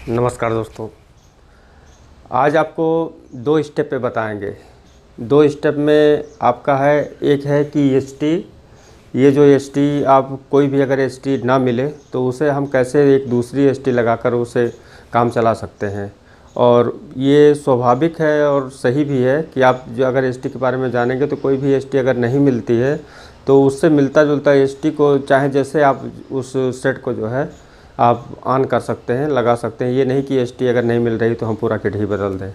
नमस्कार दोस्तों। आज आपको दो स्टेप पे बताएंगे। दो स्टेप में आपका है, एक है कि एसटी, ये जो एसटी आप कोई भी अगर एसटी ना मिले तो उसे हम कैसे एक दूसरी एसटी लगाकर उसे काम चला सकते हैं। और ये स्वाभाविक है और सही भी है कि आप जो अगर एसटी के बारे में जानेंगे तो कोई भी एसटी अगर नहीं मिलती है तो उससे मिलता जुलता एसटी को चाहे जैसे आप उस सेट को जो है आप ऑन कर सकते हैं, लगा सकते हैं। ये नहीं कि एसटी अगर नहीं मिल रही तो हम पूरा किट ही बदल दें,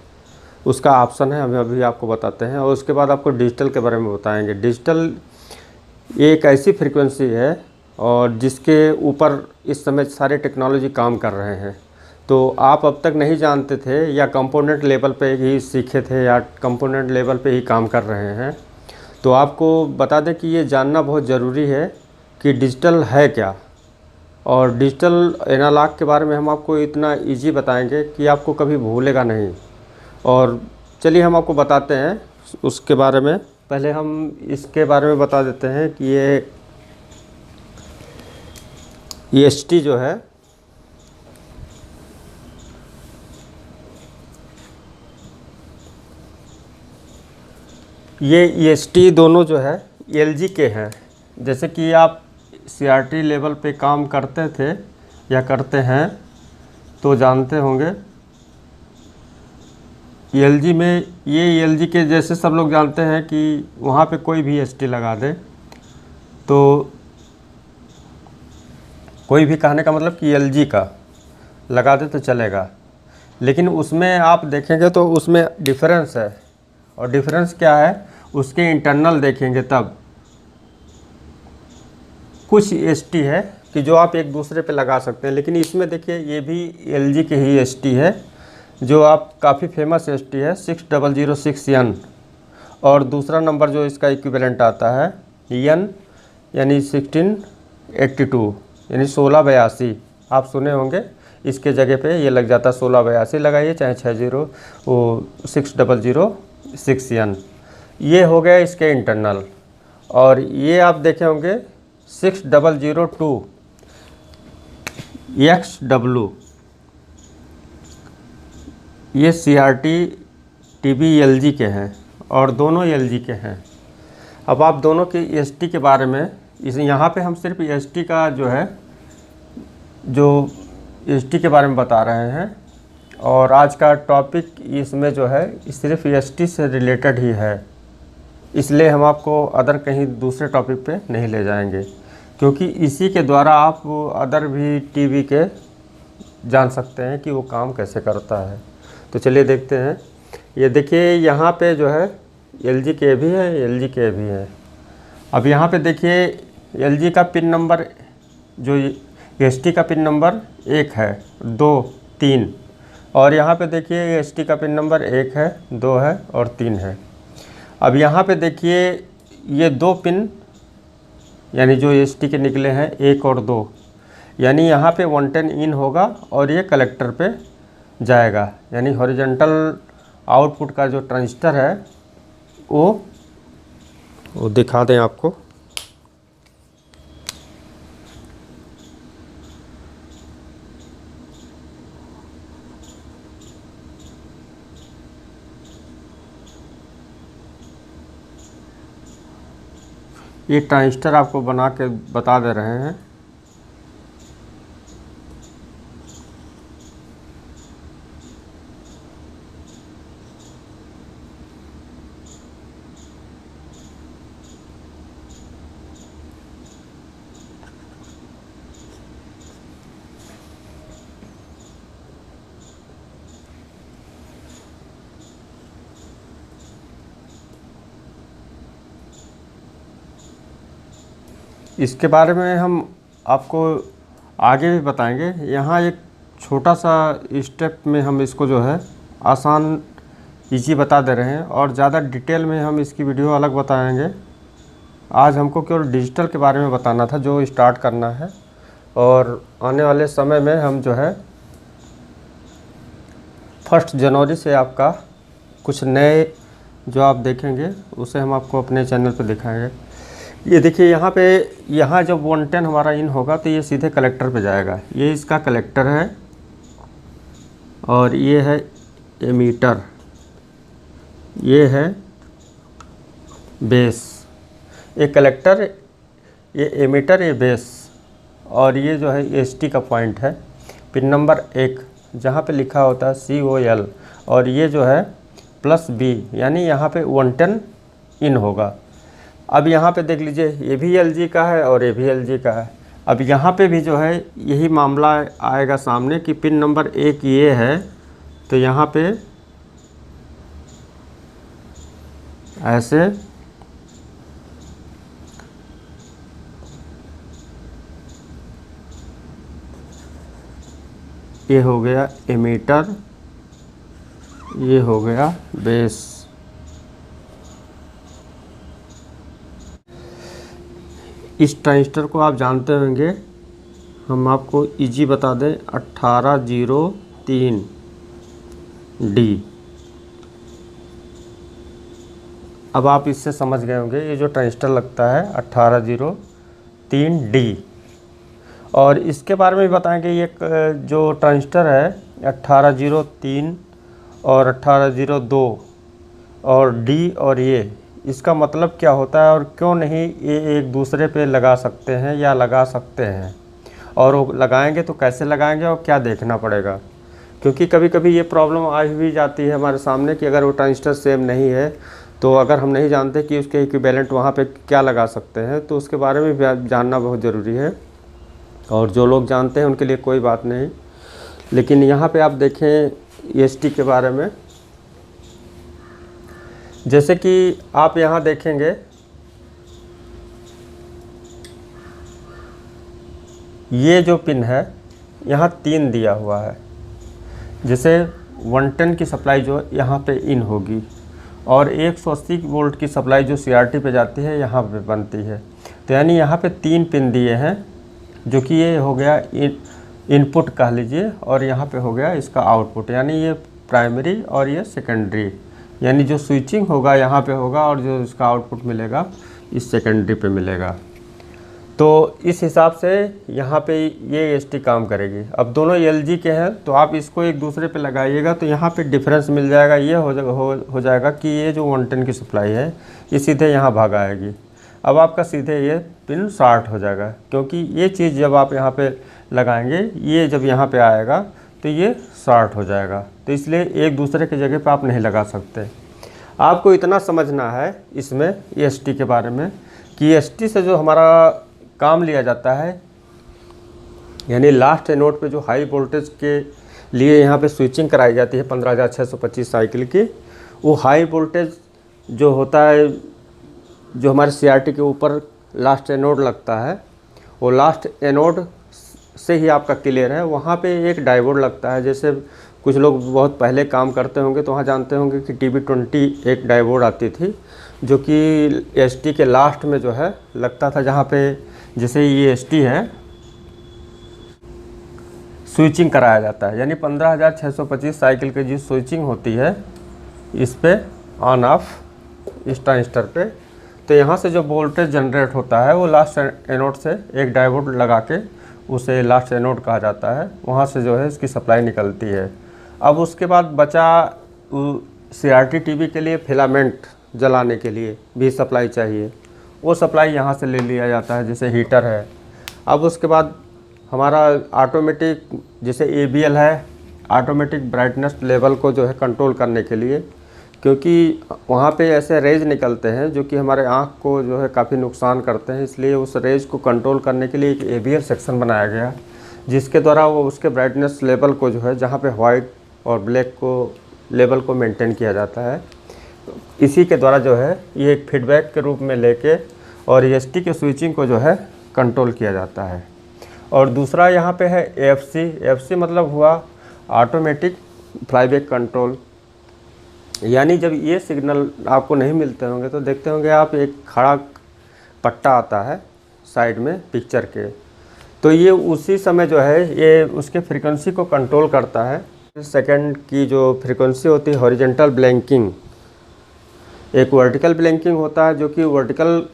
उसका ऑप्शन है, हम अभी आपको बताते हैं। और उसके बाद आपको डिजिटल के बारे में बताएंगे। डिजिटल एक ऐसी फ्रीक्वेंसी है और जिसके ऊपर इस समय सारे टेक्नोलॉजी काम कर रहे हैं। तो आप अब तक नहीं जानते थे या कंपोनेंट लेवल पे ही सीखे थे या कंपोनेंट लेवल पे ही काम कर रहे हैं, तो आपको बता दें कि ये जानना बहुत ज़रूरी है कि डिजिटल है क्या। और डिजिटल एनालॉग के बारे में हम आपको इतना इजी बताएंगे कि आपको कभी भूलेगा नहीं। और चलिए हम आपको बताते हैं उसके बारे में। पहले हम इसके बारे में बता देते हैं कि ये एसटी जो है, ये एसटी दोनों जो है एलजी के हैं। जैसे कि आप सीआरटी लेवल पे काम करते थे या करते हैं तो जानते होंगे, एलजी में ये एलजी के जैसे सब लोग जानते हैं कि वहाँ पे कोई भी एसटी लगा दे तो कोई भी, कहने का मतलब कि एलजी का लगा दे तो चलेगा। लेकिन उसमें आप देखेंगे तो उसमें डिफरेंस है। और डिफरेंस क्या है, उसके इंटरनल देखेंगे तब। कुछ एसटी है कि जो आप एक दूसरे पे लगा सकते हैं, लेकिन इसमें देखिए ये भी एलजी के ही एसटी है जो आप काफ़ी फेमस एसटी है 6006N। और दूसरा नंबर जो इसका इक्विवेलेंट आता है एन, यानी 1682 यानी 1682। आप सुने होंगे, इसके जगह पे ये लग जाता है 1682 लगाइए, चाहे 6006N। ये हो गया इसके इंटरनल। और ये आप देखे होंगे 6002XW, ये सीआरटी टीबी एलजी के हैं और दोनों एलजी के हैं। अब आप दोनों की एसटी के बारे में, इस यहाँ पे हम सिर्फ एसटी का जो है, जो एसटी के बारे में बता रहे हैं। और आज का टॉपिक इसमें जो है सिर्फ एसटी से रिलेटेड ही है, इसलिए हम आपको अदर कहीं दूसरे टॉपिक पे नहीं ले जाएंगे, क्योंकि इसी के द्वारा आप अदर भी टीवी के जान सकते हैं कि वो काम कैसे करता है। तो चलिए देखते हैं। ये देखिए यहाँ पे जो है एलजी के भी है, एलजी के भी है। अब यहाँ पे देखिए एलजी का पिन नंबर, जो एसटी का पिन नंबर 1 है, 2, 3। और यहाँ पे देखिए एसटी का पिन नंबर 1 है, 2 है और 3 है। अब यहाँ पे देखिए ये 2 पिन यानी जो एसटी के निकले हैं 1 और 2, यानी यहाँ पे 110 इन होगा और ये कलेक्टर पे जाएगा। यानी हॉरिजॉन्टल आउटपुट का जो ट्रांजिस्टर है वो दिखा दें आपको। ये ट्रांजिस्टर आपको बना के बता दे रहे हैं। इसके बारे में हम आपको आगे भी बताएंगे। यहाँ एक छोटा सा स्टेप में हम इसको जो है आसान इजी बता दे रहे हैं और ज़्यादा डिटेल में हम इसकी वीडियो अलग बताएंगे। आज हमको केवल डिजिटल के बारे में बताना था जो स्टार्ट करना है। और आने वाले समय में हम जो है 1 जनवरी से आपका कुछ नए जो आप देखेंगे उसे हम आपको अपने चैनल पर दिखाएंगे। ये देखिए यहाँ पे, यहाँ जब 110 हमारा इन होगा तो ये सीधे कलेक्टर पे जाएगा। ये इसका कलेक्टर है और ये है एमीटर, ये है बेस। ये कलेक्टर, ये एमीटर, ये बेस, और ये जो है एसटी का पॉइंट है। पिन नंबर 1 जहाँ पे लिखा होता है COL, और ये जो है +B, यानी यहाँ पे 110 इन होगा। अब यहाँ पे देख लीजिए, ये भी LG का है और ये भी LG का है। अब यहाँ पे भी जो है यही मामला आएगा सामने कि पिन नंबर 1 ये है, तो यहाँ पे ऐसे ये हो गया एमीटर, ये हो गया बेस। इस ट्रांजिस्टर को आप जानते होंगे, हम आपको इजी बता दें, 1803D। अब आप इससे समझ गए होंगे ये जो ट्रांजिस्टर लगता है 1803D। और इसके बारे में भी बताएंगे, ये जो ट्रांजिस्टर है 1803 और 1802 और D और ये, इसका मतलब क्या होता है और क्यों नहीं ये एक दूसरे पे लगा सकते हैं या लगा सकते हैं, और वो लगाएंगे तो कैसे लगाएंगे और क्या देखना पड़ेगा। क्योंकि कभी कभी ये प्रॉब्लम आ भी जाती है हमारे सामने कि अगर वो ट्रांजिस्टर सेम नहीं है, तो अगर हम नहीं जानते कि उसके इक्विवेलेंट वहाँ पे क्या लगा सकते हैं, तो उसके बारे में भी जानना बहुत ज़रूरी है। और जो लोग जानते हैं उनके लिए कोई बात नहीं, लेकिन यहाँ पे आप देखें EST के बारे में, जैसे कि आप यहाँ देखेंगे ये जो पिन है यहाँ 3 दिया हुआ है। जैसे 110 की सप्लाई जो यहाँ पे इन होगी, और 180 वोल्ट की सप्लाई जो CRT पे जाती है यहाँ पे बनती है। तो यानी यहाँ पे 3 पिन दिए हैं, जो कि ये हो गया इनपुट कह लीजिए, और यहाँ पे हो गया इसका आउटपुट, यानी ये प्राइमरी और ये सेकेंडरी। यानी जो स्विचिंग होगा यहाँ पे होगा और जो इसका आउटपुट मिलेगा इस सेकेंडरी पे मिलेगा। तो इस हिसाब से यहाँ पे ये EST काम करेगी। अब दोनों LG के हैं, तो आप इसको एक दूसरे पे लगाइएगा तो यहाँ पे डिफरेंस मिल जाएगा। ये हो जाएगा कि ये जो 110 की सप्लाई है ये सीधे यहाँ भाग आएगी। अब आपका सीधे ये पिन शॉर्ट हो जाएगा, क्योंकि ये चीज़ जब आप यहाँ पे लगाएंगे, ये जब यहाँ पे आएगा तो ये शॉर्ट हो जाएगा। तो इसलिए एक दूसरे की जगह पे आप नहीं लगा सकते। आपको इतना समझना है इसमें EST के बारे में कि EST से जो हमारा काम लिया जाता है, यानी लास्ट एनोड पे जो हाई वोल्टेज के लिए यहाँ पे स्विचिंग कराई जाती है 15,625 साइकिल की, वो हाई वोल्टेज जो होता है, जो हमारे CRT के ऊपर लास्ट एनोड लगता है, वो लास्ट एनोड से ही आपका क्लियर है। वहाँ पे एक डायोड लगता है। जैसे कुछ लोग बहुत पहले काम करते होंगे तो वहाँ जानते होंगे कि TB20 एक डायोड आती थी, जो कि EST के लास्ट में जो है लगता था, जहाँ पे जैसे ये EST है स्विचिंग कराया जाता है। यानी 15,625 साइकिल की जो स्विचिंग होती है इस पे ऑन ऑफ इस ट्रांजिस्टर पे, तो यहाँ से जो वोल्टेज जनरेट होता है वो लास्ट एनोड से एक डायोड लगा के, उसे लास्ट एनोड कहा जाता है, वहाँ से जो है इसकी सप्लाई निकलती है। अब उसके बाद बचा CRT टीवी के लिए फिलामेंट जलाने के लिए भी सप्लाई चाहिए, वो सप्लाई यहाँ से ले लिया जाता है, जैसे हीटर है। अब उसके बाद हमारा ऑटोमेटिक, जैसे ABL है, ऑटोमेटिक ब्राइटनेस लेवल को जो है कंट्रोल करने के लिए, क्योंकि वहाँ पे ऐसे रेज निकलते हैं जो कि हमारे आँख को जो है काफ़ी नुकसान करते हैं, इसलिए उस रेज को कंट्रोल करने के लिए एक ABL सेक्शन बनाया गया, जिसके द्वारा वो उसके ब्राइटनेस लेवल को जो है, जहाँ पे वाइट और ब्लैक को लेवल को मेंटेन किया जाता है, इसी के द्वारा जो है ये एक फीडबैक के रूप में लेके और EST के स्विचिंग को जो है कंट्रोल किया जाता है। और दूसरा यहाँ पे है AFC मतलब हुआ ऑटोमेटिक फ्लाईबैक कंट्रोल। यानी जब ये सिग्नल आपको नहीं मिलते होंगे तो देखते होंगे आप, एक खड़ा पट्टा आता है साइड में पिक्चर के, तो ये उसी समय जो है ये उसके फ्रीक्वेंसी को कंट्रोल करता है। सेकंड की जो फ्रीक्वेंसी होती है हॉरिजॉन्टल ब्लैंकिंग, एक वर्टिकल ब्लैंकिंग होता है जो कि वर्टिकल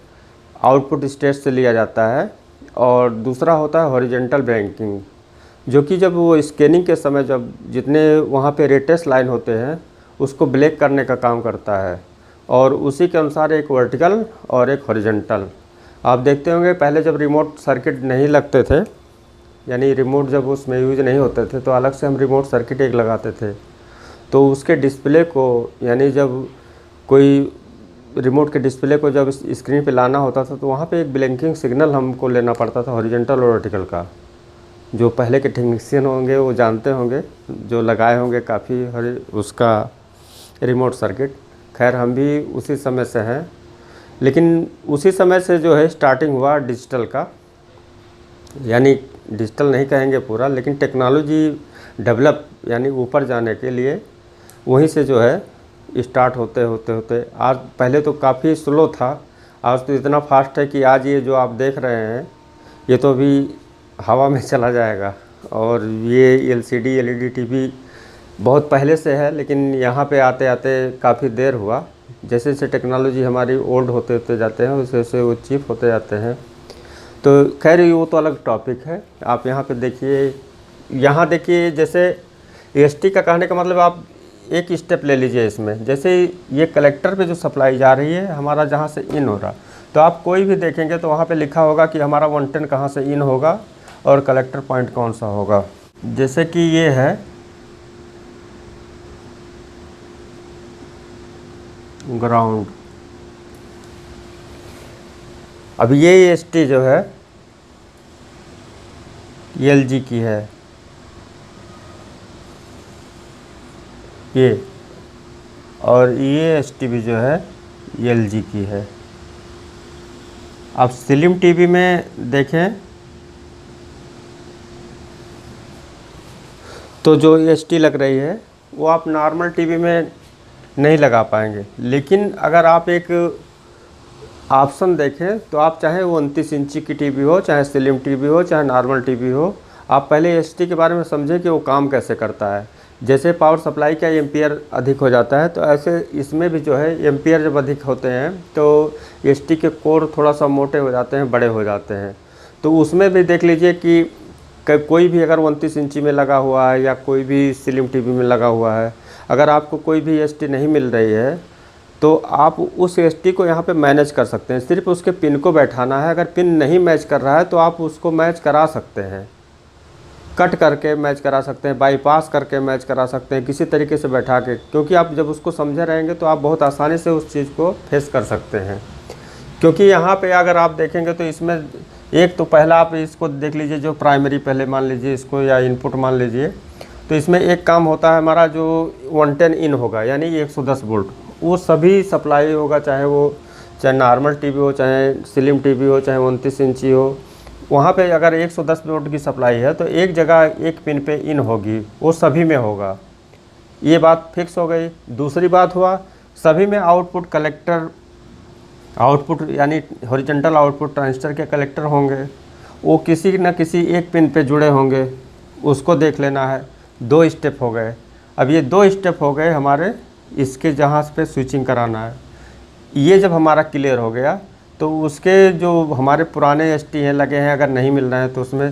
आउटपुट स्टेज से लिया जाता है, और दूसरा होता है हॉरिजॉन्टल ब्लैंकिंग जो कि जब वो स्कैनिंग के समय जब जितने वहाँ पे रेटेस लाइन होते हैं उसको ब्लैक करने का काम करता है, और उसी के अनुसार एक वर्टिकल और एक हॉरिजॉन्टल। आप देखते होंगे पहले जब रिमोट सर्किट नहीं लगते थे, यानी रिमोट जब उसमें यूज नहीं होते थे, तो अलग से हम रिमोट सर्किट एक लगाते थे, तो उसके डिस्प्ले को, यानी जब कोई रिमोट के डिस्प्ले को जब स्क्रीन पे लाना होता था तो वहाँ पे एक ब्लिंकिंग सिग्नल हमको लेना पड़ता था हॉरिजॉन्टल और वर्टिकल का। जो पहले के टेक्नीशियन होंगे वो जानते होंगे, जो लगाए होंगे काफ़ी उसका रिमोट सर्किट। खैर हम भी उसी समय से हैं, लेकिन उसी समय से जो है स्टार्टिंग हुआ डिजिटल का, यानी डिजिटल नहीं कहेंगे पूरा, लेकिन टेक्नोलॉजी डेवलप यानी ऊपर जाने के लिए वहीं से जो है स्टार्ट होते होते आज, पहले तो काफ़ी स्लो था, आज तो इतना फास्ट है कि आज ये जो आप देख रहे हैं ये तो अभी हवा में चला जाएगा। और ये एलसीडी एलईडी टीवी बहुत पहले से है, लेकिन यहाँ पे आते आते काफ़ी देर हुआ। जैसे जैसे टेक्नोलॉजी हमारी ओल्ड होते होते जाते हैं वैसे वैसे वो चीप होते जाते हैं। तो खैर वो तो अलग टॉपिक है। आप यहाँ पे देखिए, यहाँ देखिए, जैसे एसटी का कहने का मतलब आप एक स्टेप ले लीजिए इसमें। जैसे ये कलेक्टर पे जो सप्लाई जा रही है हमारा, जहाँ से इन हो रहा, तो आप कोई भी देखेंगे तो वहाँ पे लिखा होगा कि हमारा 110 कहाँ से इन होगा और कलेक्टर पॉइंट कौन सा होगा। जैसे कि ये है ग्राउंड। अब ये एसटी जो है एलजी की है ये, और ये एसटी भी जो है एलजी की है। आप स्लिम टीवी में देखें तो जो एसटी लग रही है वो आप नॉर्मल टीवी में नहीं लगा पाएंगे, लेकिन अगर आप एक ऑप्शन देखें तो आप चाहे वो 29 इंची की टीवी हो, चाहे स्लिम टीवी हो, चाहे नॉर्मल टीवी हो, आप पहले एसटी के बारे में समझें कि वो काम कैसे करता है। जैसे पावर सप्लाई का एम्पियर अधिक हो जाता है, तो ऐसे इसमें भी जो है एम्पियर जब अधिक होते हैं तो एसटी के कोर थोड़ा सा मोटे हो जाते हैं, बड़े हो जाते हैं। तो उसमें भी देख लीजिए कि कोई भी अगर 29 इंची में लगा हुआ है या कोई भी स्लिम टीवी में लगा हुआ है, अगर आपको कोई भी एसटी नहीं मिल रही है तो आप उस एसटी को यहाँ पे मैनेज कर सकते हैं। सिर्फ उसके पिन को बैठाना है। अगर पिन नहीं मैच कर रहा है तो आप उसको मैच करा सकते हैं, कट करके मैच करा सकते हैं, बाईपास करके मैच करा सकते हैं, किसी तरीके से बैठा के, क्योंकि आप जब उसको समझे रहेंगे तो आप बहुत आसानी से उस चीज़ को फेस कर सकते हैं। क्योंकि यहाँ पे अगर आप देखेंगे तो इसमें एक तो पहला आप इसको देख लीजिए, जो प्राइमरी पहले मान लीजिए इसको, या इनपुट मान लीजिए, तो इसमें एक काम होता है हमारा जो 110 इन होगा, यानी 110 वोल्ट, वो सभी सप्लाई होगा, चाहे नॉर्मल टीवी हो, चाहे स्लिम टीवी हो, चाहे 29 इंची हो। वहाँ पे अगर 110 वोल्ट की सप्लाई है तो एक जगह एक पिन पे इन होगी, वो सभी में होगा। ये बात फिक्स हो गई। दूसरी बात हुआ, सभी में आउटपुट कलेक्टर, आउटपुट यानी हॉरिजॉन्टल आउटपुट ट्रांजिस्टर के कलेक्टर होंगे, वो किसी न किसी एक पिन पे जुड़े होंगे, उसको देख लेना है। 2 स्टेप हो गए। अब ये 2 स्टेप हो गए हमारे इसके, जहाँ पे स्विचिंग कराना है। ये जब हमारा क्लियर हो गया तो उसके जो हमारे पुराने एसटी हैं लगे हैं, अगर नहीं मिल रहे हैं तो उसमें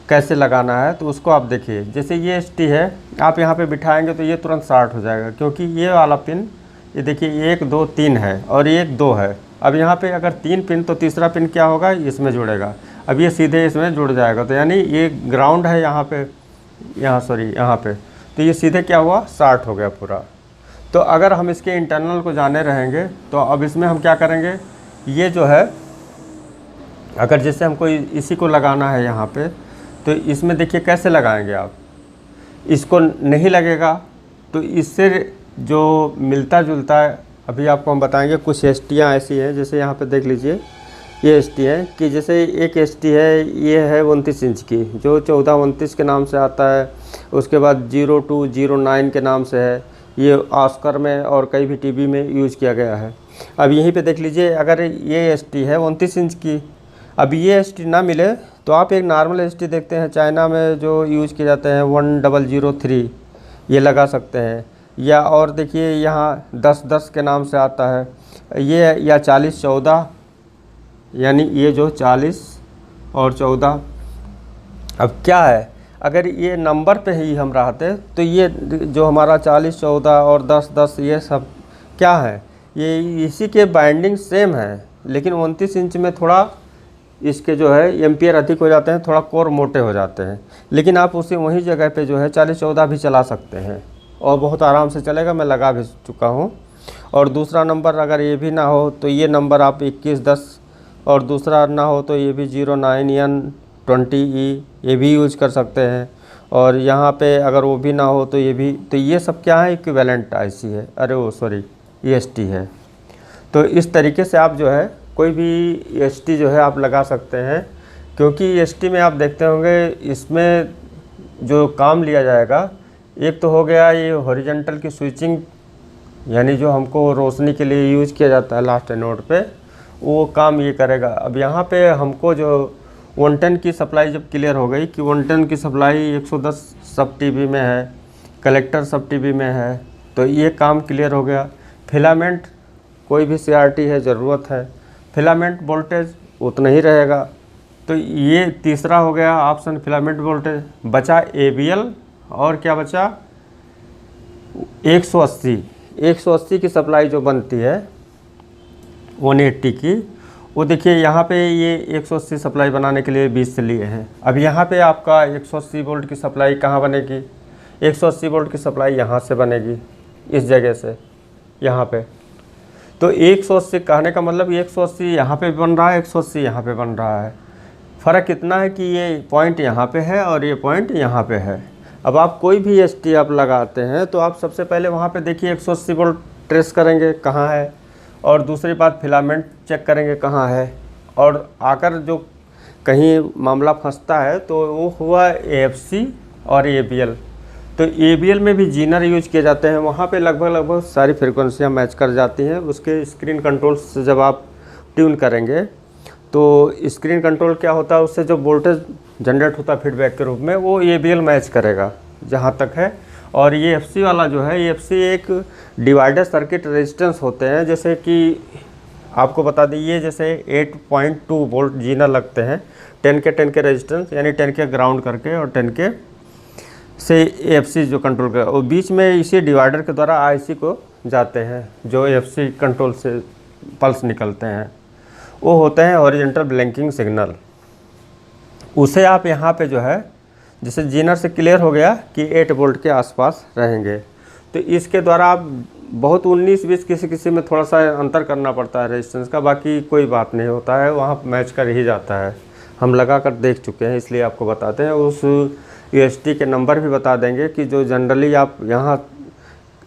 कैसे लगाना है, तो उसको आप देखिए। जैसे ये एसटी है, आप यहाँ पे बिठाएंगे तो ये तुरंत शॉर्ट हो जाएगा, क्योंकि ये वाला पिन, ये देखिए 1 2 3 है और 1 2 है। अब यहाँ पे अगर 3 पिन, तो तीसरा पिन क्या होगा, इसमें जुड़ेगा। अब ये सीधे इसमें जुड़ जाएगा, तो यानी ये ग्राउंड है यहाँ पे, यहाँ पे, तो ये सीधे क्या हुआ, शॉर्ट हो गया पूरा। तो अगर हम इसके इंटरनल को जाने रहेंगे तो अब इसमें हम क्या करेंगे, ये जो है अगर जैसे हमको इसी को लगाना है यहाँ पे, तो इसमें देखिए कैसे लगाएंगे आप। इसको नहीं लगेगा तो इससे जो मिलता जुलता है अभी आपको हम बताएंगे। कुछ एसटियाँ ऐसी हैं, जैसे यहाँ पे देख लीजिए ये एसटी है, कि जैसे एक एसटी है, ये है 29 इंच की, जो 1429 के नाम से आता है। उसके बाद 0209 के नाम से है, ये ऑस्कर में और कई भी टीवी में यूज़ किया गया है। अब यहीं पे देख लीजिए, अगर ये एसटी है 29 इंच की, अब ये एसटी ना मिले तो आप एक नॉर्मल एसटी देखते हैं चाइना में जो यूज़ किए जाते हैं 1003, ये लगा सकते हैं। या और देखिए यहाँ 1010 के नाम से आता है ये, या 4014, यानी ये जो 40 और 14। अब क्या है, अगर ये नंबर पे ही हम रहते तो ये जो हमारा 40, 14 और 10, 10 ये सब क्या है, ये इसी के बाइंडिंग सेम है, लेकिन 29 इंच में थोड़ा इसके जो है एम्पियर अधिक हो जाते हैं, थोड़ा कोर मोटे हो जाते हैं। लेकिन आप उसे वही जगह पे जो है 40, 14 भी चला सकते हैं और बहुत आराम से चलेगा। मैं लगा भी चुका हूँ। और दूसरा नंबर अगर ये भी ना हो तो ये नंबर आप 21, 10 और दूसरा ना हो तो ये भी 09N20E ये भी यूज कर सकते हैं। और यहाँ पे अगर वो भी ना हो तो ये भी, तो ये सब क्या है, इक्विवेलेंट आईसी है, अरे वो सॉरी EST है। तो इस तरीके से आप जो है कोई भी EST जो है आप लगा सकते हैं, क्योंकि EST में आप देखते होंगे इसमें जो काम लिया जाएगा, एक तो हो गया ये हॉरिजॉन्टल की स्विचिंग, यानी जो हमको रोशनी के लिए यूज किया जाता है लास्ट एनोड पे, वो काम ये करेगा। अब यहाँ पे हमको जो 110 की सप्लाई जब क्लियर हो गई कि 110 की सप्लाई 110 सब टीबी में है, कलेक्टर सब टीबी में है, तो ये काम क्लियर हो गया। फिलामेंट कोई भी CRT है ज़रूरत है, फिलामेंट वोल्टेज उतना ही रहेगा। तो ये तीसरा हो गया ऑप्शन फिलामेंट वोल्टेज। बचा ABL और क्या बचा 180 की सप्लाई जो बनती है 180 की, वो देखिए यहाँ पे ये 180 सप्लाई बनाने के लिए 20 से लिए हैं। अब यहाँ पे आपका 180 वोल्ट की सप्लाई कहाँ बनेगी, 180 वोल्ट की सप्लाई यहाँ से बनेगी, इस जगह से यहाँ पे। तो 180 कहने का मतलब 180 यहाँ पे बन रहा है, 180 यहाँ पे बन रहा है। फ़र्क इतना है कि ये पॉइंट यहाँ पे है और ये पॉइंट यहाँ पे है। अब आप कोई भी EST आप लगाते हैं तो आप सबसे पहले वहाँ पे देखिए 180 वोल्ट ट्रेस करेंगे कहाँ है, और दूसरी बात फिलामेंट चेक करेंगे कहाँ है, और आकर जो कहीं मामला फंसता है तो वो हुआ AFC और ABL। तो ABL में भी जीनर यूज किए जाते हैं, वहाँ पे लगभग सारी फ्रिक्वेंसियाँ मैच कर जाती हैं। उसके स्क्रीन कंट्रोल से जब आप ट्यून करेंगे तो स्क्रीन कंट्रोल क्या होता है, उससे जो वोल्टेज जनरेट होता है फीडबैक के रूप में, वो ABL मैच करेगा जहाँ तक है। और ये FC वाला जो है, ये FC एक डिवाइडर सर्किट रेजिस्टेंस होते हैं, जैसे कि आपको बता दीजिए जैसे 8.2 वोल्ट जीनर लगते हैं, 10 के रेजिस्टेंस, यानी 10 के ग्राउंड करके और 10 के से AFC जो कंट्रोल कर, और बीच में इसी डिवाइडर के द्वारा IC को जाते हैं, जो AFC कंट्रोल से पल्स निकलते हैं, वो होते हैं हॉरिजॉन्टल ब्लिंकिंग सिग्नल। उसे आप यहाँ पे जो है, जैसे जीनर से क्लियर हो गया कि 8 वोल्ट के आसपास रहेंगे, तो इसके द्वारा आप बहुत 19-20 किसी में थोड़ा सा अंतर करना पड़ता है रेजिस्टेंस का, बाकी कोई बात नहीं होता है, वहाँ मैच कर ही जाता है। हम लगा कर देख चुके हैं, इसलिए आपको बताते हैं। उस EST के नंबर भी बता देंगे कि जो जनरली आप यहाँ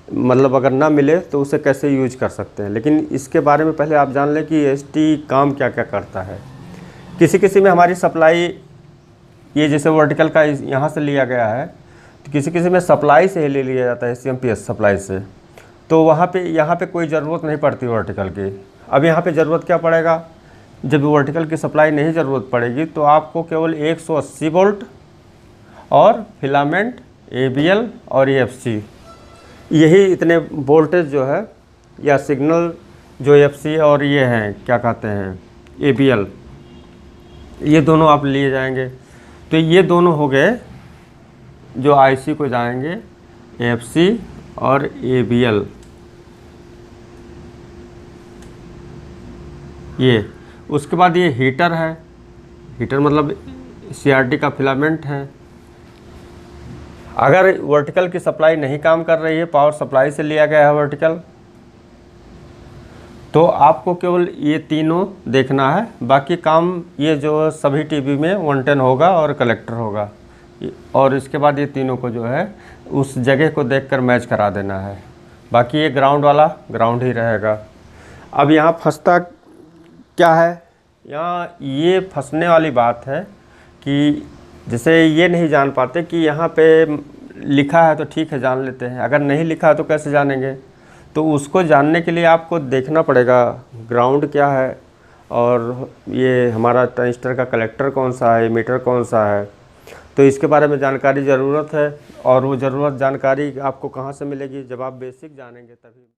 मतलब अगर ना मिले तो उसे कैसे यूज कर सकते हैं। लेकिन इसके बारे में पहले आप जान लें कि EST काम क्या क्या करता है। किसी में हमारी सप्लाई ये जैसे वर्टिकल का यहाँ से लिया गया है, तो किसी में सप्लाई से ही ले लिया जाता है, CMPS सप्लाई से, तो वहाँ पे यहाँ पे कोई ज़रूरत नहीं पड़ती वर्टिकल की। अब यहाँ पे ज़रूरत क्या पड़ेगा, जब वर्टिकल की सप्लाई नहीं ज़रूरत पड़ेगी तो आपको केवल 180 वोल्ट और फिलामेंट ABL और AFC, यही इतने वोल्टेज जो है या सिग्नल जो AFC और ये हैं क्या कहते हैं ABL, ये दोनों आप लिए जाएंगे। तो ये दोनों हो गए जो IC को जाएंगे, AFC और ABL। ये उसके बाद ये हीटर है, हीटर मतलब CRT का फिलामेंट है। अगर वर्टिकल की सप्लाई नहीं काम कर रही है, पावर सप्लाई से लिया गया है वर्टिकल, तो आपको केवल ये तीनों देखना है, बाकी काम ये जो सभी टीवी में 110 होगा और कलेक्टर होगा, और इसके बाद ये तीनों को जो है उस जगह को देखकर मैच करा देना है। बाकी ये ग्राउंड वाला ग्राउंड ही रहेगा। अब यहाँ फंसता क्या है, यहाँ ये फंसने वाली बात है कि जैसे ये नहीं जान पाते कि यहाँ पे लिखा है तो ठीक है जान लेते हैं, अगर नहीं लिखा है तो कैसे जानेंगे। तो उसको जानने के लिए आपको देखना पड़ेगा ग्राउंड क्या है, और ये हमारा ट्रांजिस्टर का कलेक्टर कौन सा है, मीटर कौन सा है। तो इसके बारे में जानकारी ज़रूरत है, और वो जानकारी आपको कहाँ से मिलेगी, जब आप बेसिक जानेंगे तभी।